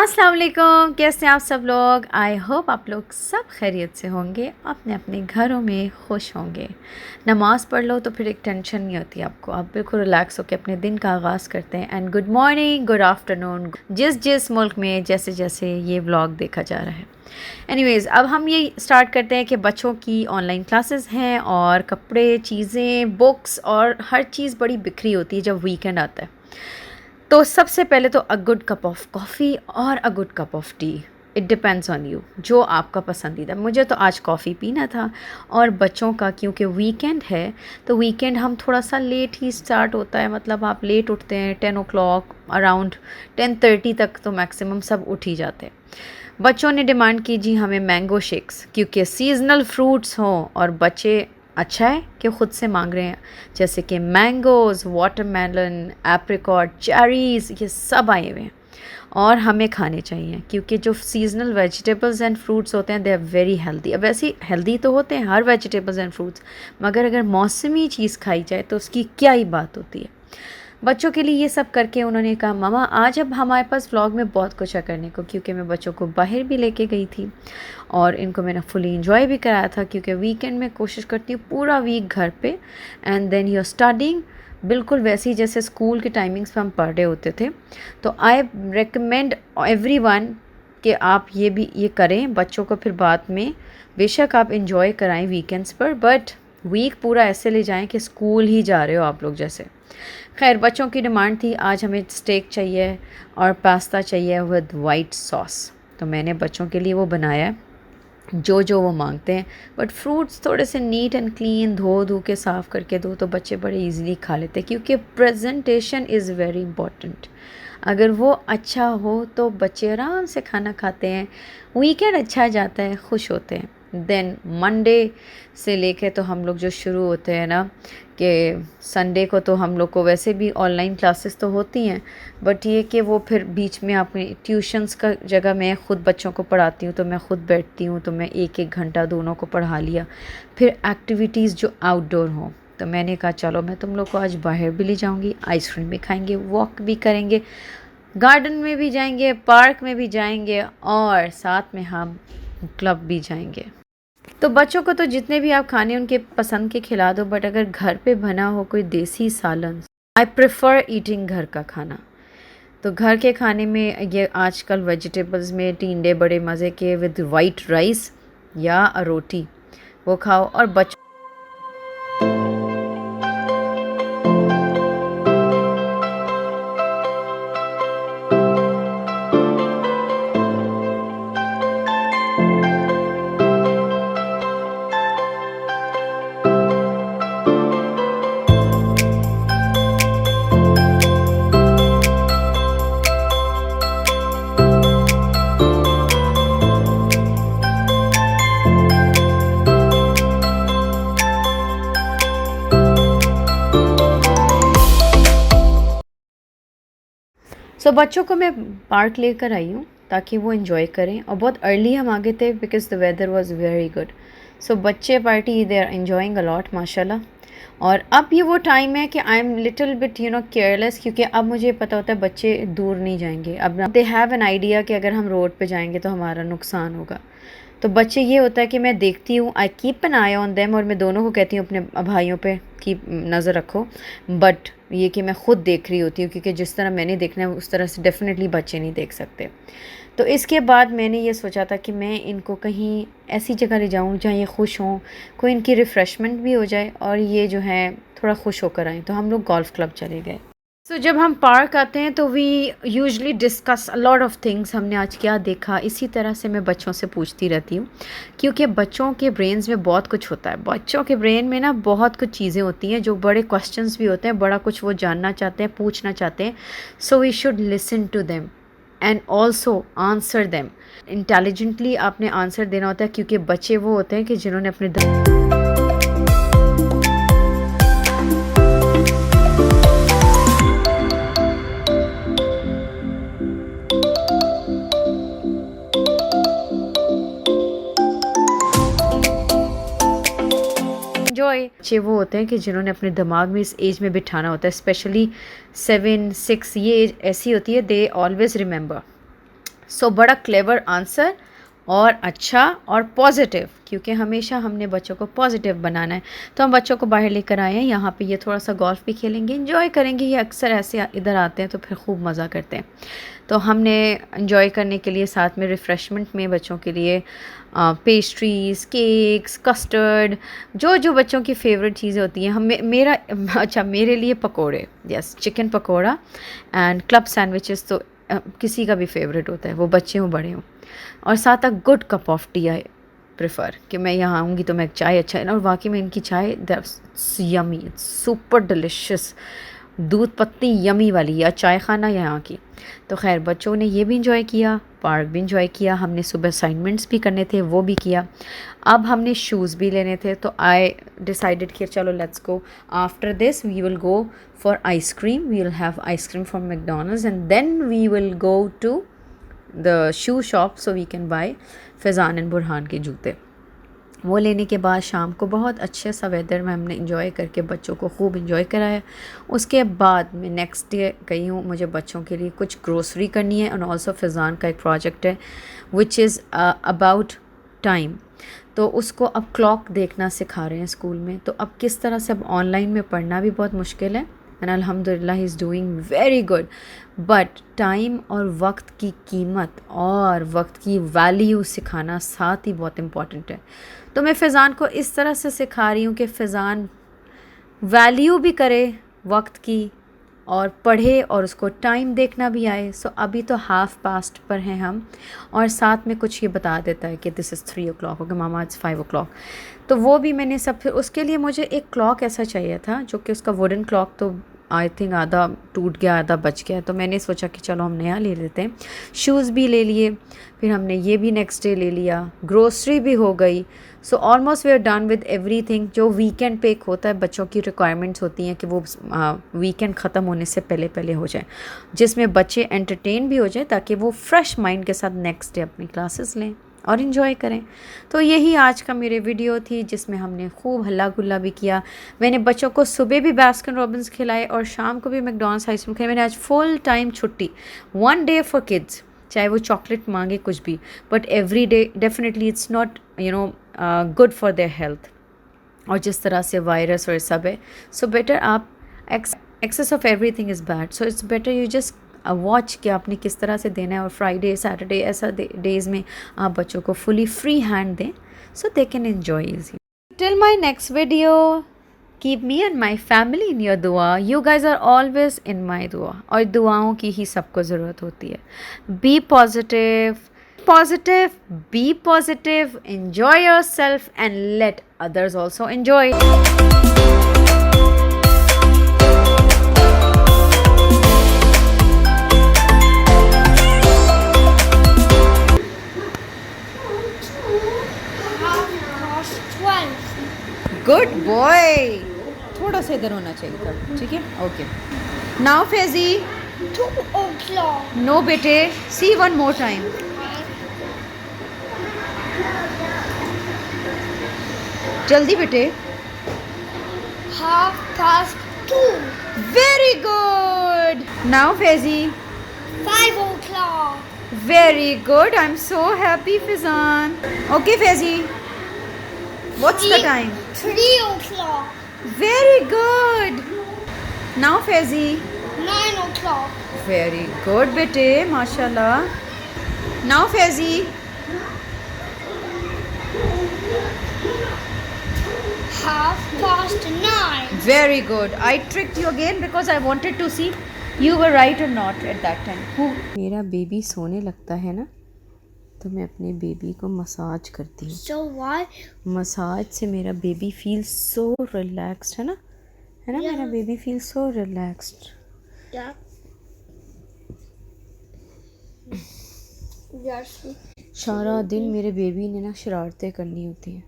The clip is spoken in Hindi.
अस्सलाम वालेकुम, कैसे हैं आप सब लोग। आई होप आप लोग सब खैरियत से होंगे, अपने अपने घरों में खुश होंगे। नमाज़ पढ़ लो तो फिर एक टेंशन नहीं होती आपको, आप बिल्कुल रिलैक्स होकर अपने दिन का आगाज़ करते हैं। And good morning, good afternoon, जिस जिस मुल्क में जैसे जैसे ये व्लॉग देखा जा रहा है। एनीवेज़, अब हम ये स्टार्ट करते हैं कि बच्चों की ऑनलाइन क्लासेस हैं और कपड़े, चीज़ें, बुक्स और हर चीज़ बड़ी बिखरी होती है जब वीकेंड आता है। तो सबसे पहले तो a good cup of coffee और a good cup of tea, it depends on you, जो आपका पसंदीदा। मुझे तो आज कॉफ़ी पीना था और बच्चों का क्योंकि वीकेंड है तो वीकेंड हम थोड़ा सा लेट ही स्टार्ट होता है, मतलब आप लेट उठते हैं 10 o'clock, अराउंड 10:30 तक तो मैक्सिमम सब उठ ही जाते हैं। बच्चों ने डिमांड की जी हमें मैंगो शेक्स, क्योंकि सीजनल फ्रूट्स हों और बच्चे अच्छा है कि ख़ुद से मांग रहे हैं, जैसे कि मैंगोज़, वाटरमेलन, एप्रिकॉट, चेरीज़, ये सब आए हुए हैं और हमें खाने चाहिए क्योंकि जो सीजनल वेजिटेबल्स एंड फ्रूट्स होते हैं दे आर वेरी हेल्दी। अब वैसे हेल्दी तो होते हैं हर वेजिटेबल्स एंड फ्रूट्स, मगर अगर मौसमी चीज़ खाई जाए तो उसकी क्या ही बात होती है। बच्चों के लिए ये सब करके उन्होंने कहा मामा आज अब हमारे पास व्लॉग में बहुत कुछ है करने को, क्योंकि मैं बच्चों को बाहर भी लेके गई थी और इनको मैंने फुली इंजॉय भी कराया था, क्योंकि वीकेंड में कोशिश करती हूँ पूरा वीक घर पे and then you are studying बिल्कुल वैसे ही जैसे स्कूल के टाइमिंग्स पे हम पढ़ रहे होते थे। तो आई रेकमेंड एवरीवन कि आप ये करें बच्चों को, फिर बाद में बेशक आप इंजॉय कराएं वीकेंड्स पर, बट वीक पूरा ऐसे ले जाएं कि स्कूल ही जा रहे हो आप लोग जैसे। खैर, बच्चों की डिमांड थी आज हमें स्टेक चाहिए और पास्ता चाहिए विद वाइट सॉस, तो मैंने बच्चों के लिए वो बनाया है जो वो मांगते हैं। बट फ्रूट्स थोड़े से नीट एंड क्लीन धो के साफ़ करके दो तो बच्चे बड़े इजीली खा लेते हैं, क्योंकि प्रेजेंटेशन इज़ वेरी इंपॉर्टेंट। अगर वो अच्छा हो तो बच्चे आराम से खाना खाते हैं, वीकेंड अच्छा जाता है, खुश होते हैं। देन मंडे से लेके तो हम लोग जो शुरू होते हैं ना कि संडे को तो हम लोग को वैसे भी ऑनलाइन क्लासेस तो होती हैं, बट ये कि वो फिर बीच में अपने ट्यूशन्स का जगह मैं ख़ुद बच्चों को पढ़ाती हूँ तो मैं ख़ुद बैठती हूँ, तो मैं एक एक घंटा दोनों को पढ़ा लिया। फिर एक्टिविटीज़ जो आउटडोर हों, तो मैंने कहा चलो मैं तुम लोग को आज बाहर भी ले जाऊँगी, आइसक्रीम भी खाएंगे, वॉक भी करेंगे, गार्डन में भी जाएंगे, पार्क में भी जाएंगे और साथ में हम क्लब भी जाएंगे। तो बच्चों को तो जितने भी आप खाने उनके पसंद के खिला दो, बट अगर घर पे बना हो कोई देसी सालन, आई प्रेफर ईटिंग घर का खाना। तो घर के खाने में ये आजकल वेजिटेबल्स में टिंडे बड़े मज़े के विद वाइट राइस या रोटी, वो खाओ और बच्चों बच्चों को मैं पार्क लेकर आई हूँ ताकि वो इन्जॉय करें, और बहुत अर्ली हम आगे थे because the weather was very good. So बच्चे party they are enjoying a lot माशाल्लाह। और अब ये वो टाइम है कि I am little bit careless, क्योंकि अब मुझे पता होता है बच्चे दूर नहीं जाएंगे। अब दे हैव एन आइडिया कि अगर हम रोड पे जाएंगे तो हमारा नुकसान होगा। तो बच्चे ये होता है कि मैं देखती हूँ, I keep an I on them, और मैं दोनों को कहती हूँ अपने भाइयों पे की नज़र रखो, बट ये कि मैं ख़ुद देख रही होती हूँ, क्योंकि जिस तरह मैंने देखना है उस तरह से डेफिनेटली बच्चे नहीं देख सकते। तो इसके बाद मैंने ये सोचा था कि मैं इनको कहीं ऐसी जगह ले जाऊँ जहाँ ये खुश हों, कोई इनकी रिफ़्रेशमेंट भी हो जाए और ये जो है थोड़ा खुश होकर आएँ। तो हम लोग गोल्फ़ क्लब चले गए। सो जब हम पार्क आते हैं तो we usually discuss a lot of things, हमने आज क्या देखा, इसी तरह से मैं बच्चों से पूछती रहती हूँ, क्योंकि बच्चों के ब्रेन्स में बहुत कुछ होता है। बच्चों के ब्रेन में ना बहुत कुछ चीज़ें होती हैं जो बड़े क्वेश्चंस भी होते हैं, बड़ा कुछ वो जानना चाहते हैं, पूछना चाहते हैं। So we should listen to them and also answer them intelligently. आपने आंसर देना होता है, क्योंकि बच्चे वो होते हैं कि जिन्होंने अपने बच्चे वो होते हैं कि जिन्होंने अपने दिमाग में इस एज में बिठाना होता है, स्पेशली 7, 6 ये एज ऐसी होती है, दे ऑलवेज़ रिमेंबर। सो बड़ा क्लेवर आंसर और अच्छा और पॉजिटिव, क्योंकि हमेशा हमने बच्चों को पॉजिटिव बनाना है। तो हम बच्चों को बाहर लेकर आए हैं, यहाँ पे ये थोड़ा सा गोल्फ भी खेलेंगे, इंजॉय करेंगे। ये अक्सर ऐसे इधर आते हैं तो फिर खूब मज़ा करते हैं। तो हमने इंजॉय करने के लिए साथ में रिफ़्रेशमेंट में बच्चों के लिए पेस्ट्रीज़, केक्स, कस्टर्ड, जो जो बच्चों की फ़ेवरेट चीज़ें होती हैं। मेरा अच्छा, मेरे लिए पकोड़े, yes, chicken pakora and club sandwiches तो किसी का भी फेवरेट होता है, वो बच्चे हों बड़े हों। और साथ अ good cup of T I prefer, कि मैं यहाँ आऊँगी तो मैं चाय अच्छा है ना। और वाकई में इनकी चाय यमी, इट्स सुपर डिलिशियस, दूध पत्ती यमी वाली, या चाय खाना यहाँ की। तो खैर बच्चों ने ये भी इंजॉय किया, पार्क भी इंजॉय किया, हमने सुबह असाइनमेंट्स भी करने थे वो भी किया। अब हमने शूज़ भी लेने थे, तो आई डिसाइडेड कि चलो let's go, after this we will go for ice cream, we will have ice cream from McDonald's and then we will go to the shoe shop so we can buy Faizan एंड बुरहान के जूते। वो लेने के बाद शाम को बहुत अच्छे सा वेदर में हमने इंजॉय करके बच्चों को खूब इंजॉय कराया। उसके बाद मैं नेक्स्ट डे गई हूँ, मुझे बच्चों के लिए कुछ ग्रोसरी करनी है, और ऑल्सो फैज़ान का एक प्रोजेक्ट है विच इज़ अबाउट टाइम। तो उसको अब क्लॉक देखना सिखा रहे हैं स्कूल में। तो अब किस तरह से, अब ऑनलाइन में पढ़ना भी बहुत मुश्किल है, एंड अल्हम्दुलिल्लाह he is doing very good, but time और वक्त की कीमत और वक्त की वैल्यू सिखाना साथ ही बहुत इम्पॉर्टेंट है। तो मैं फ़ैज़ान को इस तरह से सिखा रही हूँ कि फ़ैज़ान वैल्यू भी करे वक्त की और पढ़े और उसको टाइम देखना भी आए। सो अभी तो हाफ़ पास्ट पर हैं हम, और साथ में कुछ ये बता देता है कि this is 3 o'clock, okay mama it's 5 o'clock। तो वो भी मैंने सब, फिर उसके लिए मुझे एक क्लॉक ऐसा चाहिए था जो कि उसका वुडन क्लॉक तो आई थिंक आधा टूट गया आधा बच गया। तो मैंने सोचा कि चलो हम नया ले लेते हैं। शूज़ भी ले लिए, फिर हमने ये भी नेक्स्ट डे ले लिया, ग्रोसरी भी हो गई। So almost we are done with everything. जो वीकेंड पे एक होता है, बच्चों की रिक्वायरमेंट्स होती हैं कि वो वीकेंड ख़त्म होने से पहले पहले हो जाए, जिसमें बच्चे एंटरटेन भी हो जाए, ताकि वो फ्रेश माइंड के साथ नेक्स्ट डे अपनी क्लासेस लें और इन्जॉय करें। तो यही आज का मेरे वीडियो थी, जिसमें हमने खूब हल्ला गुल्ला भी किया। मैंने बच्चों को सुबह भी बास्किन रॉबिन्स खिलाए और शाम को भी मैकडॉनल्ड्स आइसक्रीम खिलाई। मैंने आज फुल टाइम छुट्टी, 1 डे फॉर किड्स, चाहे वो चॉकलेट मांगे कुछ भी, but every day definitely it's not good for their health. और जिस तरह से वायरस और सब है, सो बेटर आप excess of everything is bad, so it's better you just watch कि आपने किस तरह से देना है। और फ्राइडे सैटरडे ऐसा डेज़ में आप बच्चों को फुली फ्री हैंड दें, so they can enjoy easy. Till my next video, keep me and my family in your दुआ। You guys are always in my दुआ, और दुआओं की ही सबको ज़रूरत होती है। Be positive, be positive, enjoy yourself and let others also enjoy. Good boy. थोड़ा सा इधर होना चाहिए था, ठीक है, okay. Now Faizi, 2 o'clock. no बेटे, see one more time. जल्दी बेटे। 2:30. Very good. Now Faizi. 5 o'clock. Very good. I'm so happy, Fizan. Okay, Faizi. What's the time? 3 o'clock. Very good. Now Faizi. 9 o'clock. Very good, bete. Mashallah. Now Faizi. 9:30. Very good. I tricked you again because I wanted to see you were right or not at that time. मेरा बेबी सोने लगता है ना, तो मैं अपने बेबी को मसाज करती हूँ। So why? मसाज से मेरा बेबी फील सो रिलैक्स्ड, है ना Yeah. मेरा baby feel so relaxed. Yeah. Yes. सारा दिन मेरे बेबी ने ना शरारतें करनी होती हैं,